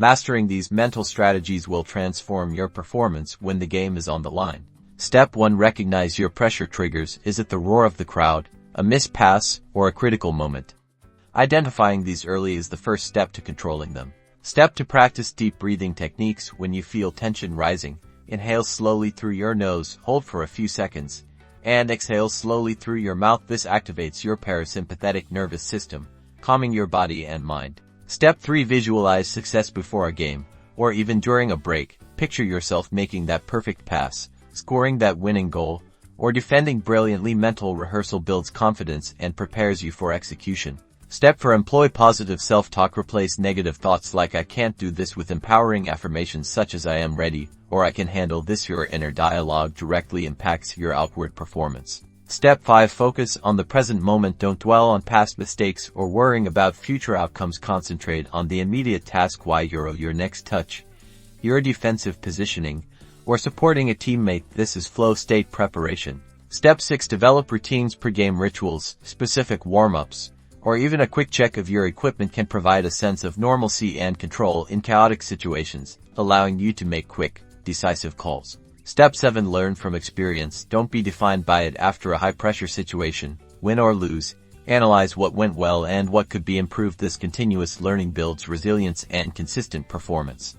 Mastering these mental strategies will transform your performance when the game is on the line. Step 1. Recognize your pressure triggers. Is it the roar of the crowd, a missed pass, or a critical moment? Identifying these early is the first step to controlling them. Step 2. Practice deep breathing techniques. When you feel tension rising, inhale slowly through your nose, hold for a few seconds, and exhale slowly through your mouth. This activates your parasympathetic nervous system, calming your body and mind. Step 3. Visualize success before a game, or even during a break. Picture yourself making that perfect pass, scoring that winning goal, or defending brilliantly. Mental rehearsal builds confidence and prepares you for execution. Step 4. Employ positive self-talk. Replace negative thoughts like "I can't do this" with empowering affirmations such as "I am ready" or "I can handle this." Your inner dialogue directly impacts your outward performance. Step 5. Focus on the present moment. Don't dwell on past mistakes or worrying about future outcomes. Concentrate on the immediate task. Your next touch, your defensive positioning, or supporting a teammate. This is flow state preparation. Step 6. Develop routines. Per-game rituals, specific warm-ups, or even a quick check of your equipment can provide a sense of normalcy and control in chaotic situations, allowing you to make quick, decisive calls. Step 7. Learn from experience. Don't be defined by it. After a high-pressure situation, win or lose, analyze what went well and what could be improved. This continuous learning builds resilience and consistent performance.